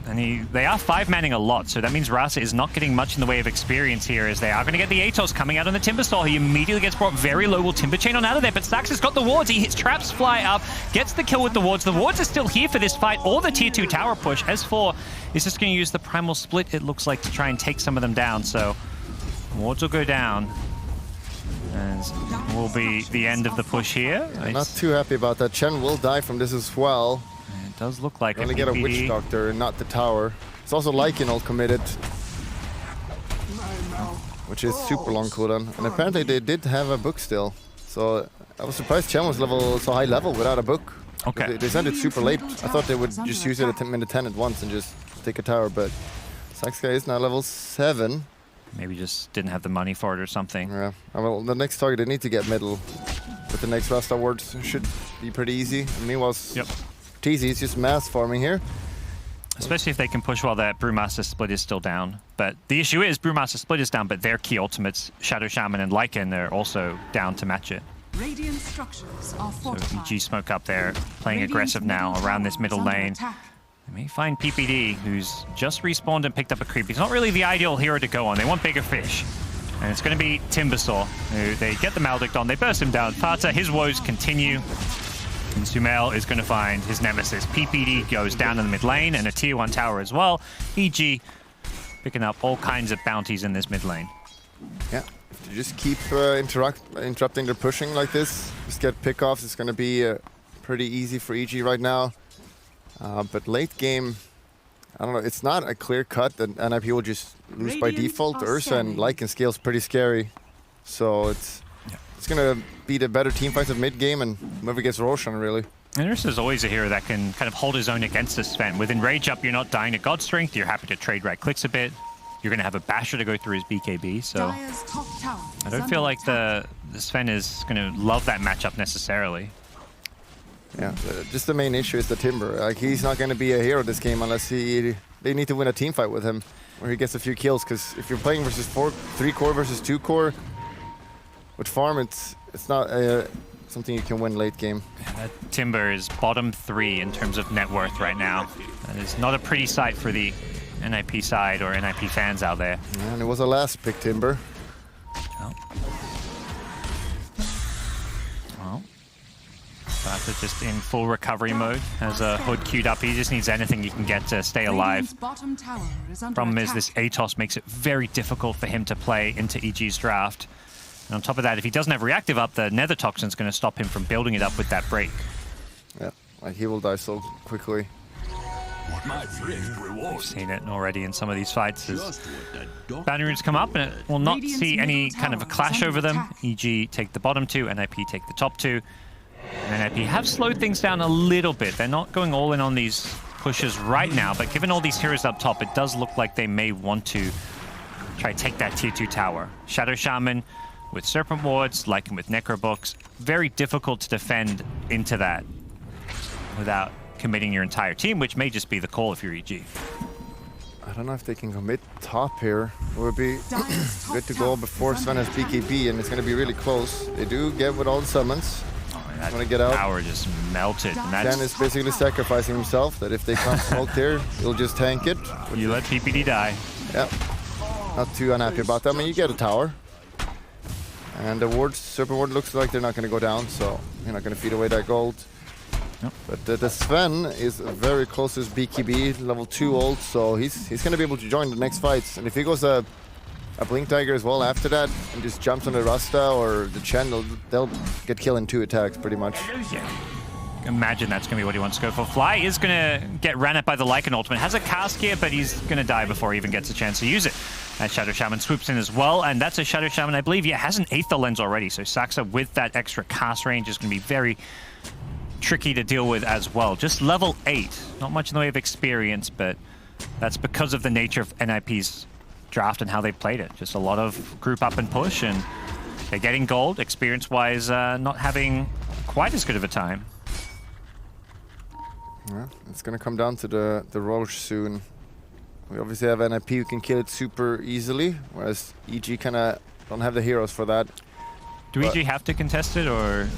And they are 5-manning a lot, so that means Rasa is not getting much in the way of experience here, as they are going to get the Atos coming out on the Timbersaw. He immediately gets brought very low. Will Timber Chain on out of there, but Sax has got the wards. He hits traps, fly up, gets the kill with the wards. The wards are still here for this fight, or the tier 2 tower push. S4 is just going to use the Primal Split, it looks like, to try and take some of them down. So wards will go down, and will be the end of the push here. I'm not too happy about that. Chen will die from this as well. It does look like only get a Witch Doctor and not the tower. It's also Lycan ult committed, which is super long cooldown. And apparently they did have a book still. So I was surprised Chen was so high level without a book. Okay. They sent it super late. I thought they would just use it at minute 10 at once and just take a tower, but Saxka is now level 7. Maybe just didn't have the money for it or something. Yeah. Well, the next target they need to get middle. But the next Rasta wards should be pretty easy. And meanwhile, easy. It's just mass farming here. Especially if they can push while that Brewmaster Split is still down. But the issue is Brewmaster Split is down, but their key ultimates, Shadow Shaman and Lycan, are also down to match it. Radiant structures are fortified. So EG Smoke up there, playing aggressive now around this middle lane. They may find PPD, who's just respawned and picked up a creep. He's not really the ideal hero to go on. They want bigger fish. And it's going to be Timbersaw, who they get the Maledict on. They burst him down. Fata, his woes continue. And Sumail is going to find his nemesis. PPD goes down in the mid lane, and a tier 1 tower as well. EG picking up all kinds of bounties in this mid lane. Yeah, if you just keep interrupting their pushing like this, just get pickoffs, it's going to be pretty easy for EG right now. But late game, I don't know, it's not a clear cut that NIP will just lose by default. Ursa and Lycan scale is pretty scary. So it's going to be the better team fights of mid game, and whoever gets Roshan, really. And Ursa's always a hero that can kind of hold his own against this Sven. With Enrage up, you're not dying to God Strength, you're happy to trade right clicks a bit. You're going to have a Basher to go through his BKB, so I don't feel like the Sven is going to love that matchup necessarily. Yeah, just the main issue is the Timber. Like, he's not going to be a hero this game unless they need to win a team fight with him, where he gets a few kills. Because if you're playing versus 3 core versus 2 core, with farm, it's not something you can win late game. Yeah, that Timber is bottom 3 in terms of net worth right now. That is not a pretty sight for the NIP side or NIP fans out there. Yeah, and it was a last pick Timber. Oh. Well, Fata just in full recovery mode. Has a hood queued up. He just needs anything he can get to stay alive. Problem is this Atos makes it very difficult for him to play into EG's draft. And on top of that, if he doesn't have reactive up, the Nether Toxin's going to stop him from building it up with that break. Yeah, like he will die so quickly. We've seen it already in some of these fights as boundary roots come up, and it will not see any kind of a clash over them. EG take the bottom 2, NIP take the top 2. And NIP have slowed things down a little bit. They're not going all in on these pushes right now, but given all these heroes up top, it does look like they may want to try to take that tier 2 tower. Shadow Shaman with Serpent Wards, Lycan with Necro Books. Very difficult to defend into that without committing your entire team, which may just be the call if you're EG. I don't know if they can commit top here. It would be good to go before Sven has BKB, and it's going to be really close. They do get with all the summons. That want to get out. Tower just melted. And Ken is basically sacrificing himself, that if they can't smoke there, he'll just tank it. You let PPD die. Yep. Not too unhappy about that. I mean, you get a tower. And the wards, Serpent Ward looks like they're not going to go down, so you're not going to feed away that gold. Yep. But the Sven is very close to his BKB, level 2 ult, so he's going to be able to join the next fights. And if he goes a Blink Tiger as well after that, and just jumps on the Rasta or the Chen, they'll get killed in 2 attacks, pretty much. Yeah. Imagine that's going to be what he wants to go for. Fly is going to get ran at by the Lycan ultimate. Has a cast here, but he's going to die before he even gets a chance to use it. And Shadow Shaman swoops in as well, and that's a Shadow Shaman, I believe, has an Aether Lens already. So Saxa, with that extra cast range, is going to be very tricky to deal with as well. Just level 8. Not much in the way of experience, but that's because of the nature of NIP's draft and how they played it. Just a lot of group up and push, and they're getting gold. Experience-wise, not having quite as good of a time. Yeah, it's gonna come down to the Roche soon. We obviously have NIP who can kill it super easily, whereas EG kind of don't have the heroes for that. Do EG have to contest it, or...?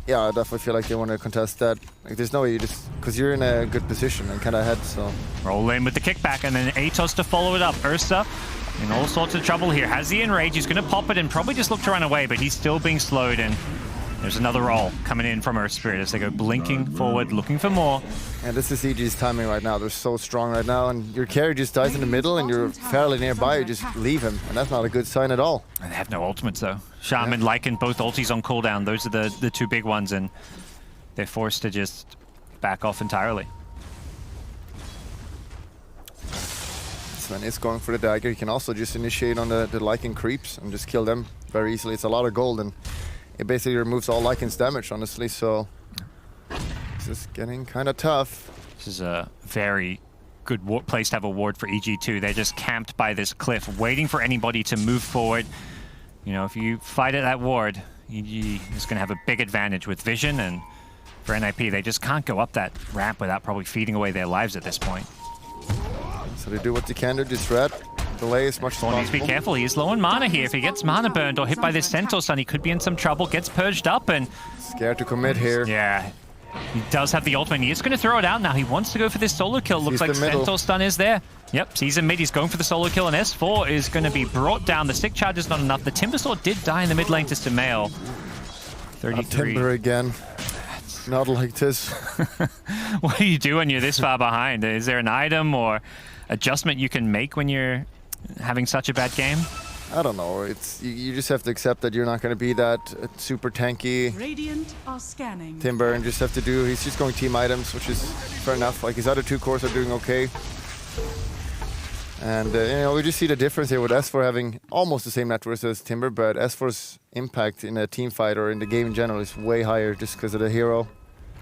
Yeah, I definitely feel like they want to contest that. Like, there's no way you just... Because you're in a good position and kind of ahead, so... Roll in with the kickback, and then Atos to follow it up. Ursa in all sorts of trouble here. Has the enrage. He's going to pop it and probably just look to run away, but he's still being slowed, and there's another roll coming in from Earth Spirit as they go blinking forward, looking for more. And this is EG's timing right now. They're so strong right now, and your carry just dies in the middle, and you're fairly nearby. You just leave him, and that's not a good sign at all. And they have no ultimates, though. Shaman, Lycan, both ultis on cooldown. Those are the two big ones, and they're forced to just back off entirely. Sven is going for the dagger. He can also just initiate on the Lycan creeps and just kill them very easily. It's a lot of gold, and it basically removes all Lycan's damage, honestly, so this is getting kind of tough. This is a very good place to have a ward for EG2. They're just camped by this cliff, waiting for anybody to move forward. You know, if you fight at that ward, EG is going to have a big advantage with vision, and for NIP, they just can't go up that ramp without probably feeding away their lives at this point. So they do what they can to disrupt, delay as much as possible. Needs to be careful. He is low on mana here. If he gets mana burned or hit by this Centaur Stun, he could be in some trouble. Gets purged up, and scared to commit here. Yeah, he does have the ultimate. He is going to throw it out now. He wants to go for this solo kill. Looks like Centaur Stun is there. Yep, sees him mid. He's going for the solo kill, and S4 is going to be brought down. The stick charge is not enough. The Timber Sword did die in the mid lane to Sumail. 33. Timber again. Not like this. What do you do when you're this far behind? Is there an item or adjustment you can make when you're having such a bad game? I don't know. It's you just have to accept that you're not going to be that super tanky Radiant are scanning. Timber, and just have to do. He's just going team items, which is fair enough. Like his other two cores are doing okay, and you know, we just see the difference here with S4 having almost the same net worth as Timber, but S4's impact in a team fight or in the game in general is way higher just because of the hero.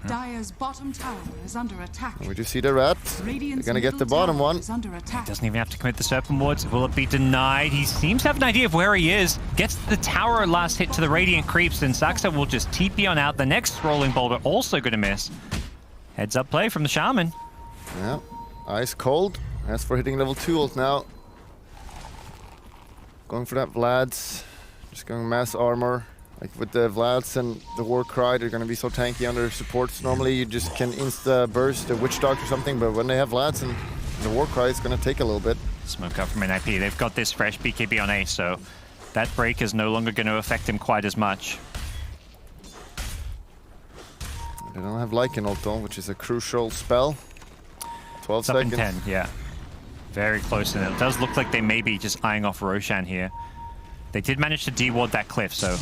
Dire's bottom tower is under attack. And we just see the rat. They're gonna get the bottom one. Doesn't even have to commit the Serpent Wards. Will it be denied? He seems to have an idea of where he is. Gets the tower last hit to the Radiant Creeps, and Saxa will just TP on out. The next Rolling Boulder also gonna miss. Heads up play from the Shaman. Yeah, ice cold. As for hitting level 2 ult now. Going for that Vlad's. Just going mass armor. Like with the Vlads and the Warcry, they're going to be so tanky under supports. Normally you just can insta-burst the Witch Doctor or something, but when they have Vlads and the Warcry, it's going to take a little bit. Smoke up from NIP. They've got this fresh BKB on Ace, so that break is no longer going to affect him quite as much. They don't have Lycan ult though, which is a crucial spell. 12 it's up seconds. in 10, yeah. Very close, and it does look like they may be just eyeing off Roshan here. They did manage to de-ward that cliff, so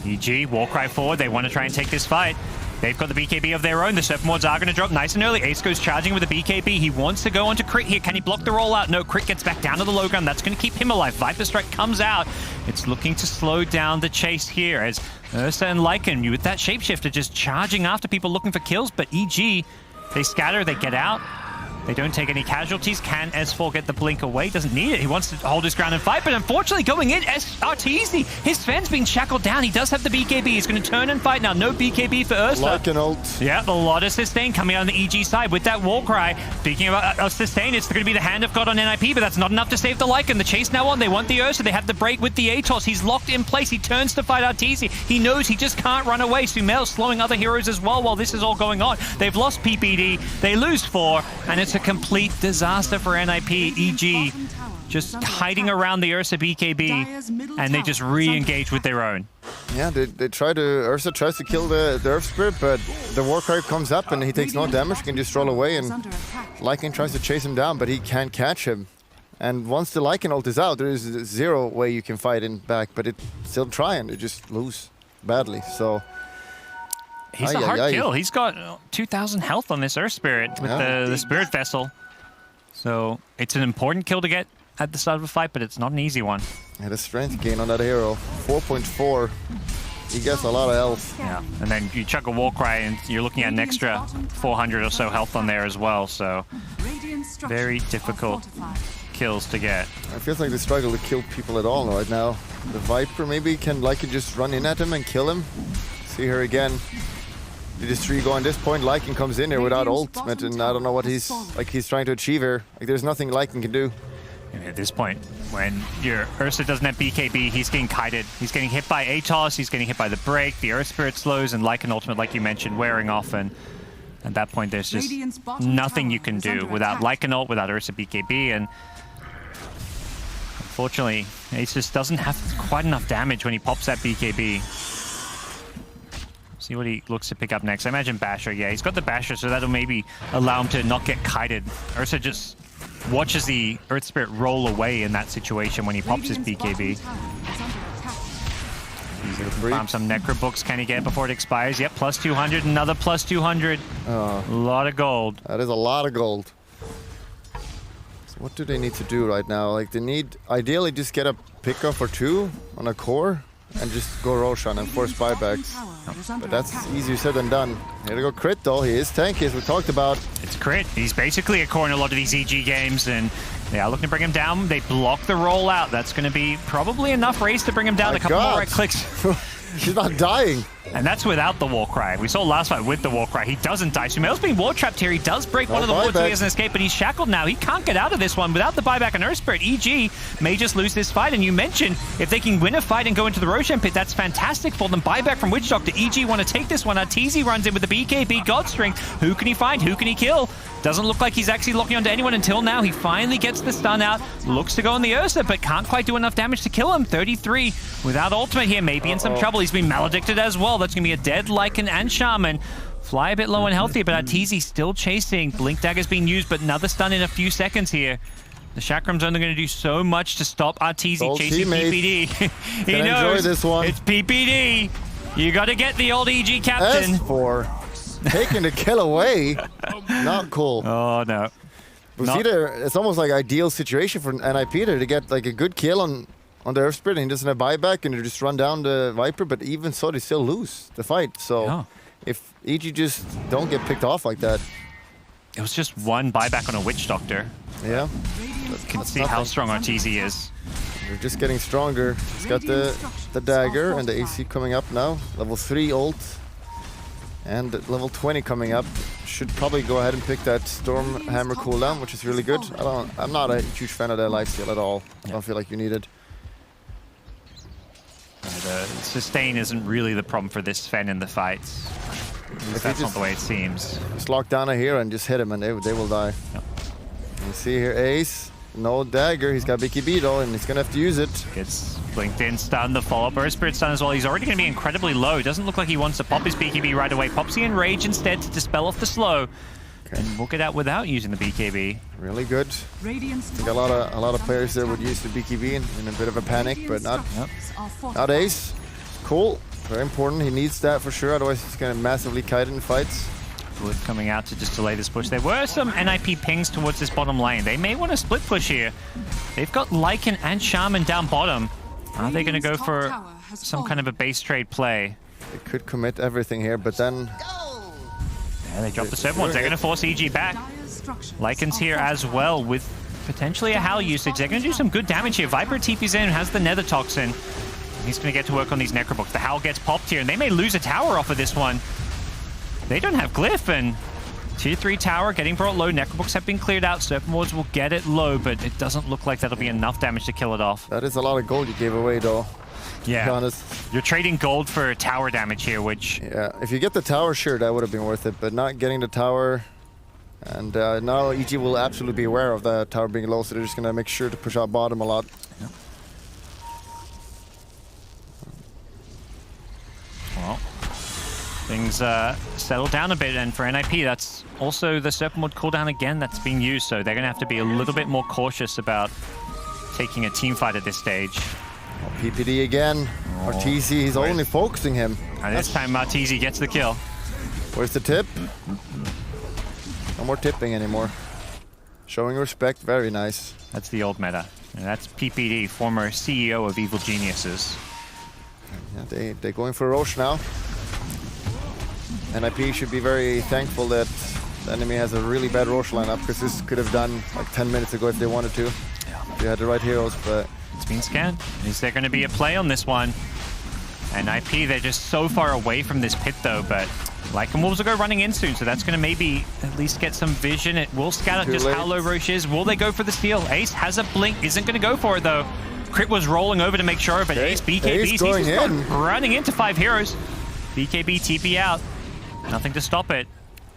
EG, Warcry forward, they want to try and take this fight. They've got the BKB of their own. The Serpent Wards are going to drop nice and early. Ace goes charging with the BKB. He wants to go onto Crit here. Can he block the rollout? No, Crit gets back down to the low ground. That's going to keep him alive. Viper Strike comes out. It's looking to slow down the chase here as Ursa and Lycan, with that Shapeshifter, just charging after people looking for kills. But EG, they scatter, they get out. They don't take any casualties. Can S4 get the blink away? Doesn't need it. He wants to hold his ground and fight, but unfortunately going in, Arteezy, his Sven's being shackled down. He does have the BKB. He's going to turn and fight now. No BKB for Ursa. Lycan ult. Yeah, a lot of sustain coming out on the EG side with that Warcry. Speaking about sustain, it's going to be the Hand of God on NIP, but that's not enough to save the Lycan. The chase now on. They want the Ursa. They have the break with the Atos. He's locked in place. He turns to fight Arteezy. He knows he just can't run away. Sumail's slowing other heroes as well while this is all going on. They've lost PPD. They lose 4, and it's a complete disaster for NIP. EG just hiding around the Ursa BKB, and they just re-engage with their own. Yeah, they try to... Ursa tries to kill the Earth Spirit, but the Warcry comes up and he takes no damage, can just roll away, and Lycan tries to chase him down, but he can't catch him. And once the Lycan ult is out, there is zero way you can fight in back, but it's still trying, they just lose badly, so... He's a hard kill. He's got 2,000 health on this Earth Spirit with the Spirit Vessel. So it's an important kill to get at the start of a fight, but it's not an easy one. Yeah, the strength gain on that hero, 4.4. He gets a lot of health. Yeah, and then you chuck a Warcry and you're looking at an extra 400 or so health on there as well, so very difficult kills to get. It feels like they struggle to kill people at all right now. The Viper maybe can Lycan just run in at him and kill him. See her again. Did his 3 go on this point? Lycan comes in here without ultimate, and I don't know what he's trying to achieve here. Like, there's nothing Lycan can do. And at this point, when your Ursa doesn't have BKB, he's getting kited. He's getting hit by Atos, he's getting hit by the break, the Earth Spirit slows, and Lycan ultimate, like you mentioned, wearing off. And at that point, there's just nothing you can do without Lycan ult, without Ursa BKB. And unfortunately, Ace just doesn't have quite enough damage when he pops that BKB. See what he looks to pick up next. I imagine Basher. Yeah, he's got the Basher, so that'll maybe allow him to not get kited. Ursa just watches the Earth Spirit roll away in that situation when he pops his BKB. He's going to farm some Necro Books. Can he get it before it expires? Yep, plus 200, another plus 200. A lot of gold. That is a lot of gold. So what do they need to do right now? Like, they need, ideally, just get a pickoff or 2 on a core and just go Roshan and force buybacks. But that's easier said than done. Here to go crit though. He is tanky, as we talked about. It's crit. He's basically a core in a lot of these EG games, and they are looking to bring him down. They block the rollout. That's going to be probably enough race to bring him down. A couple more right clicks. He's not dying. And that's without the Warcry. We saw last fight with the Warcry. He doesn't die. Sumail's being war trapped here. He does break one of the wards, so he has an escape, but he's shackled now. He can't get out of this one without the buyback and Earth Spirit. EG may just lose this fight. And you mentioned if they can win a fight and go into the Roshan pit, that's fantastic for them. Buyback from Witch Doctor. EG want to take this one. Arteezy runs in with the BKB God Strength. Who can he find? Who can he kill? Doesn't look like he's actually locking onto anyone until now. He finally gets the stun out. Looks to go on the Ursa, but can't quite do enough damage to kill him. 33 without ultimate here. Maybe in some trouble. He's been maledicted as well. That's going to be a dead Lycan and Shaman. Fly a bit low and healthy, but Arteezy still chasing. Blink Dagger's being used, but another stun in a few seconds here. The Chakram's only going to do so much to stop Arteezy chasing PPD. He knows this one. It's PPD. You got to get the old EG captain. S4. Taking the kill away. Not cool. Oh, no. But see there, it's almost like ideal situation for NIP there to get like a good kill on the Earth Spirit, and he doesn't have buyback, and they just run down the Viper, but even so, they still lose the fight. So if EG just don't get picked off like that. It was just one buyback on a Witch Doctor. Yeah. You can see how strong Arteezy is. They're just getting stronger. He's got the dagger and the AC coming up now. Level 3 ult. And level 20 coming up. Should probably go ahead and pick that Storm Hammer cooldown, which is really good. I'm not a huge fan of that lifesteal at all. I don't feel like you need it. Sustain isn't really the problem for this Fen in the fights. That's not the way it seems. Just lock down a hero and just hit him, and they will die. Yep. You see here, Ace. No dagger. He's got BKB though, and he's gonna have to use it. Gets blinked in, stun, the follow-up Earth Spirit stun as well. He's already gonna be incredibly low. Doesn't look like he wants to pop his BKB right away. Pops the Enrage instead to dispel off the slow. Okay. And we'll get out without using the BKB. Really good. I think a lot of players there would use the BKB in a bit of a panic, but not Ace. Cool. Very important. He needs that for sure. Otherwise, he's gonna massively kite in fights. Wood coming out to just delay this push. There were some NIP pings towards this bottom lane. They may want to split push here. They've got Lycan and Shaman down bottom. Are they going to go for some kind of a base trade play? They could commit everything here, but then... Yeah, they drop the 7-1s. They're going to force EG back. Lycan's here as well with potentially a Howl usage. They're going to do some good damage here. Viper TP's in, has the Nether Toxin. He's going to get to work on these Necrobooks. The Howl gets popped here, and they may lose a tower off of this one. They don't have Glyph, and Tier 3 tower getting brought low. Necrobooks have been cleared out. Serpent Wards will get it low, but it doesn't look like that'll be enough damage to kill it off. That is a lot of gold you gave away, though. Yeah. To be honest. You're trading gold for tower damage here, which... Yeah, if you get the tower, sure, that would have been worth it, but not getting the tower... And now EG will absolutely be aware of the tower being low, so they're just going to make sure to push out bottom a lot. Yep. Well... Things settle down a bit, and for NIP, that's also the Serpent Ward cooldown again that's being used, so they're going to have to be a little bit more cautious about taking a team fight at this stage. Oh, PPD again. Arteezy, he's only focusing him. And this time, Arteezy gets the kill. Where's the tip? No more tipping anymore. Showing respect, very nice. That's the old meta. And that's PPD, former CEO of Evil Geniuses. Yeah, they're going for Roche now. NIP should be very thankful that the enemy has a really bad Roche lineup, because this could have done like 10 minutes ago if they wanted to. Yeah. they had the right heroes, but It's been scanned. Is there going to be a play on this one? And IP, they're just so far away from this pit though, but Lycan Wolves will go running in soon, so that's going to maybe at least get some vision. It will scout out just how low Roche is. Will they go for the steal? Ace has a blink, isn't going to go for it though. Crit was rolling over to make sure, but Ace, BKB's going in. running into 5 heroes. BKB TP out. Nothing to stop it.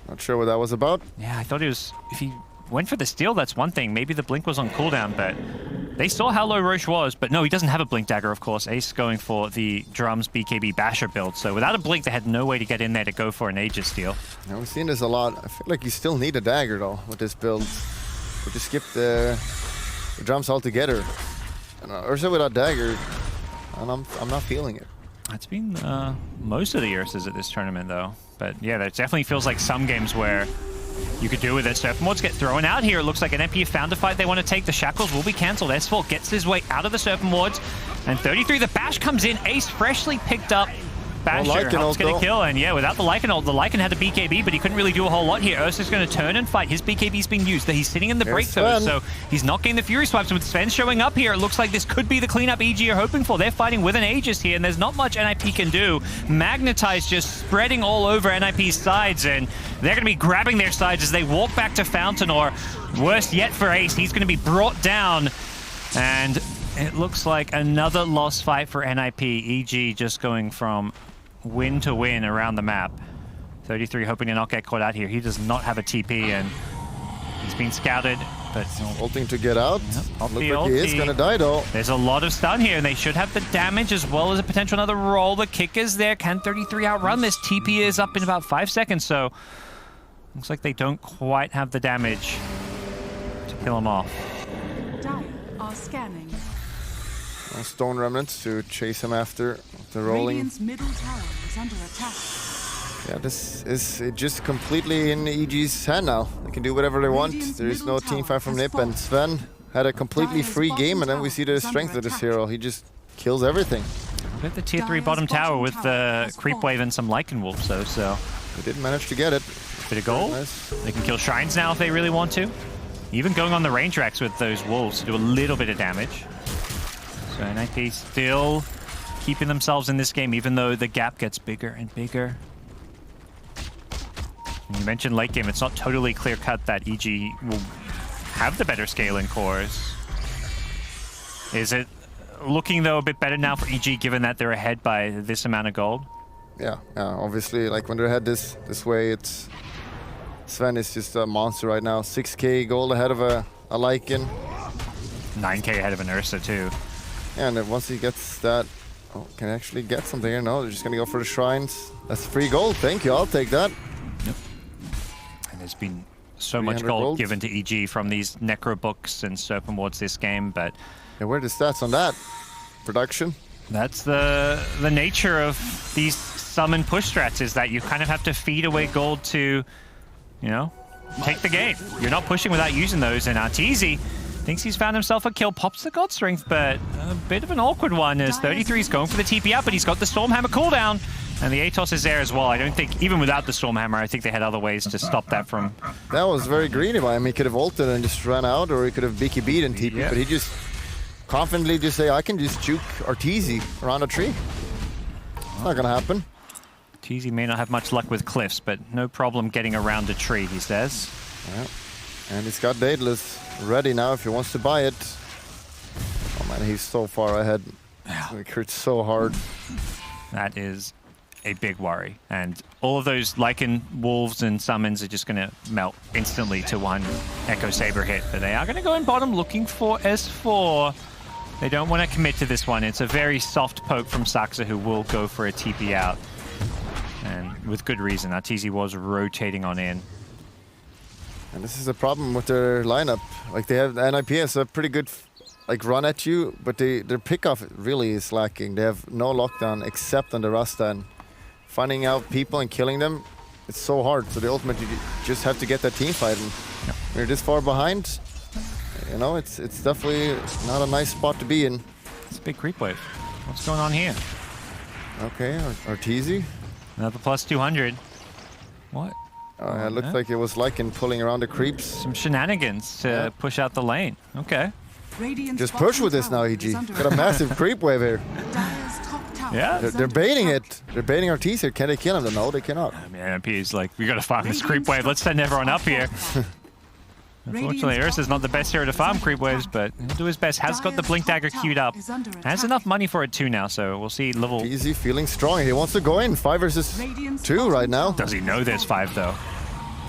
not sure what that was about. Yeah, I thought it was... If he went for the steal, that's one thing. Maybe the blink was on cooldown, but they saw how low Roche was. But no, he doesn't have a blink dagger, of course. Ace going for the drums BKB basher build. So without a blink, they had no way to get in there to go for an Aegis steal. Yeah, we've seen this a lot. I feel like you still need a dagger, though, with this build. We just skip the drums altogether. Ursa without dagger, and I'm not feeling it. It's been most of the Ursas at this tournament, though. But yeah, there definitely feels like some games where you could do with it. Serpent Wards get thrown out here. It looks like NIP have found a fight they want to take. The shackles will be cancelled. S4 gets his way out of the Serpent Wards. And 33, the bash comes in. Ace freshly picked up. Basher helps get a kill, and yeah, without the Lycan ult, the Lycan had a BKB, but he couldn't really do a whole lot here. Ursa's going to turn and fight. His BKB's being used. He's sitting in the break though, so he's not getting the Fury swipes. With Sven showing up here, it looks like this could be the cleanup EG are hoping for. They're fighting with an Aegis here, and there's not much NIP can do. Magnetize just spreading all over NIP's sides, and they're going to be grabbing their sides as they walk back to Fountain, or worse yet for Ace, he's going to be brought down, and it looks like another lost fight for NIP. EG just going from win to win around the map. 33 hoping to not get caught out here. He does not have a TP, and he's been scouted, but ulting to get out. Yep, Looks like he is gonna die though. There's a lot of stun here, and they should have the damage as well as a potential another roll. The kick is there. Can 33 outrun this? TP is up in about 5 seconds, so looks like they don't quite have the damage to kill him off. Dire are scanning. Stone remnants to chase him after the rolling. Radiant's middle tower is under attack. Yeah, this is just completely in EG's hand now. They can do whatever they want. There is no teamfight from Nip, and Sven had a completely free game, and then we see the strength of this hero. He just kills everything. With the tier 3 bottom tower with the creep wave and some Lycan Wolves though, so They did manage to get it. bit of gold. Nice. They can kill shrines now if they really want to. Even going on the range racks with those wolves to do a little bit of damage. So NIP still keeping themselves in this game, even though the gap gets bigger and bigger. And you mentioned late game, it's not totally clear cut that EG will have the better scaling cores. Is it looking though a bit better now for EG, given that they're ahead by this amount of gold? Yeah, obviously, like when they're ahead this way, it's Sven is just a monster right now. 6k gold ahead of a Lycan. 9k ahead of an Ursa too. Yeah, and then once he gets that, can actually get something here. No, they're just gonna go for the shrines. That's free gold. Thank you. I'll take that. Yep. And there's been so much gold given to EG from these Necro books and Serpent Wards this game, but yeah, where are the stats on that? Production? That's the nature of these summon push strats, is that you kind of have to feed away gold to, you know, take the game. You're not pushing without using those, and Arteezy thinks he's found himself a kill, pops the God Strength, but a bit of an awkward one as 33 is going for the TP up, but he's got the Stormhammer cooldown, and the Atos is there as well. I don't think, even without the Stormhammer, I think they had other ways to stop that from... That was very greedy by him. He could have ulted and just ran out, or he could have BKB'd and TP, but he just confidently just say, I can just juke Arteezy around a tree. It's not gonna happen. Arteezy may not have much luck with cliffs, but no problem getting around a tree, he says. Yeah. And he's got Daedalus ready now if he wants to buy it. Oh man, he's so far ahead. It hurts so hard. That is a big worry. And all of those Lycan Wolves and Summons are just going to melt instantly to one Echo Saber hit. But they are going to go in bottom looking for S4. They don't want to commit to this one. It's a very soft poke from Saxa, who will go for a TP out. And with good reason. Arteezy was rotating on in. And this is a problem with their lineup. Like, they have, the NIP has a pretty good like run at you, but their pickoff really is lacking. They have no lockdown except on the Rasta, and finding out people and killing them, it's so hard. So the ultimate, you just have to get that team fight. And when you're this far behind, you know, it's definitely not a nice spot to be in. It's a big creep wave. What's going on here? Okay, Arteezy. Another plus 200. What? It looked like it was Lycan pulling around the creeps. Some shenanigans to push out the lane. Okay. Just push with this now, EG. Got a massive creep wave here. Yeah. They're baiting it. They're baiting Ortiz here. Can they kill him? No, they cannot. I mean, NIP is like, we got to farm this creep wave. Let's send everyone up here. Unfortunately, Ursa's not the best hero to farm creep waves, but he'll do his best. Has got the Blink Dagger queued up. Has enough money for it too now, so we'll see level... Easy feeling strong. He wants to go in. 5 versus 2 right now. Does he know there's 5 though?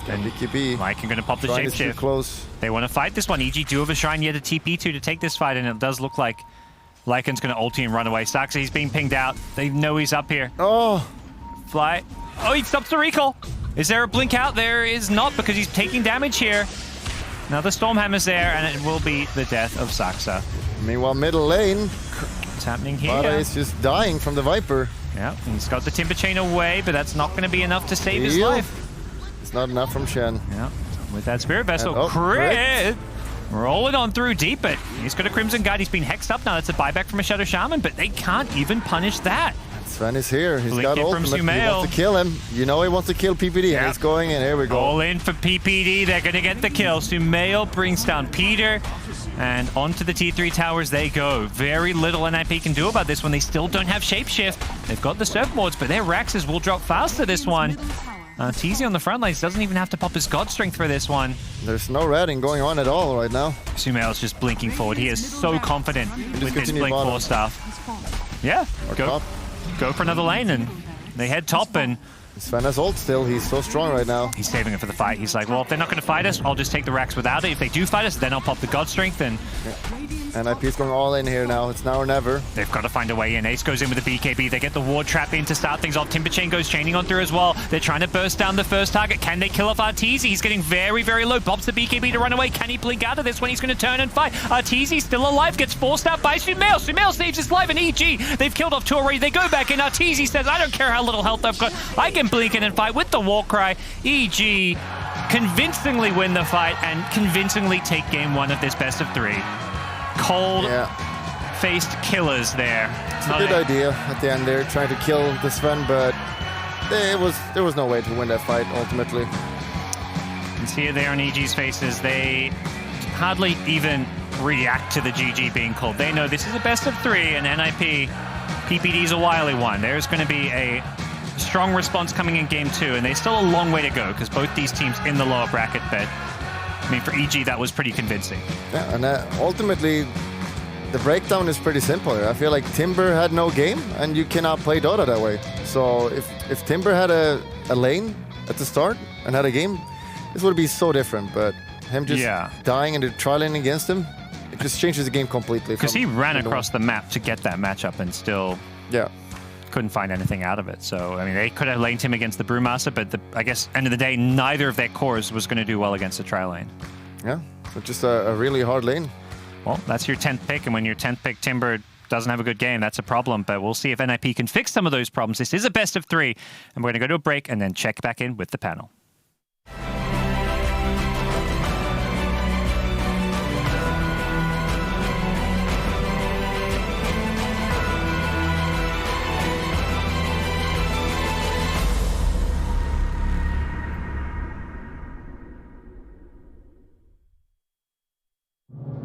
And BKB. Mike going to pop the trying to stay shapeshift. close. They want to fight this one. EG do have a shrine yet a TP to take this fight, and it does look like Lycan's going to ulti and run away. Saxa, he's being pinged out. They know he's up here. Oh. Fly. Oh, he stops the recall. Is there a blink out? There is not, because he's taking damage here. Now the Stormhammer's there, and it will be the death of Saxa. Meanwhile, middle lane. What's happening here? Bada is just dying from the Viper. Yeah, he's got the Timber Chain away, but that's not going to be enough to save his Heal. life. It's not enough from Shen. Yeah, with that Spirit Vessel, And, crit! Rolling on through deep, but he's got a Crimson Guide. He's been hexed up now. That's a buyback from a Shadow Shaman, but they can't even punish that. Sven is here. He's Blink got in from ultimate. He Sumail. wants to kill him. You know he wants to kill PPD. Yep. And he's going in. Here we go. All in for PPD. They're going to get the kill. Sumail brings down Peter, and onto the T3 towers they go. Very little NIP can do about this one. They still don't have Shapeshift. They've got the Surfboards, but their Raxes will drop faster this one. TZ on the front lines doesn't even have to pop his God Strength for this one. There's no ratting going on at all right now. Sumail's just blinking forward. He is so confident with this continue Blink bottom. 4 stuff. Yeah, Or go top. for another lane, and they head top, and Sven has ult still. He's so strong right now. he's saving it for the fight. He's like, well, if they're not going to fight us, I'll just take the Rax without it. If they do fight us, then I'll pop the God Strength, and And IP is going all in here now. It's now or never. they've got to find a way in. Ace goes in with the BKB. They get the ward trap in to start things off. Timber Chain goes chaining on through as well. They're trying to burst down the first target. Can they kill off Arteezy? He's getting very, very low. Bobs the BKB to run away. Can he blink out of this when he's going to turn and fight? Arteezy still alive. Gets forced out by Sumail. Sumail saves his life, and EG, they've killed off 2 already. They go back in. Arteezy says, I don't care how little health I've got. I can blink in and fight with the war cry. EG convincingly win the fight and convincingly take game 1 of this best of 3. Cold-faced killers there. It's a good idea at the end there, trying to kill the Sven, but there was no way to win that fight ultimately. You can see it there on EG's faces. They hardly even react to the GG being called. They know this is a best of 3, and NIP, PPD's a wily one. There's going to be a strong response coming in game 2, and there's still a long way to go because both these teams in the lower bracket, but I mean, for EG, that was pretty convincing. Yeah, and ultimately, the breakdown is pretty simple here. I feel like Timber had no game, and you cannot play Dota that way. So if Timber had a lane at the start and had a game, this would be so different. But him just dying and the tri-lane against him, it just changes the game completely. Because he ran across the map to get that matchup and still couldn't find anything out of it. So, I mean, they could have laned him against the Brewmaster, but I guess, end of the day, neither of their cores was going to do well against the tri-lane. Yeah, so just a really hard lane. Well, that's your 10th pick, and when your 10th pick, Timber, doesn't have a good game, that's a problem. But we'll see if NIP can fix some of those problems. This is a best of 3, and we're going to go to a break and then check back in with the panel.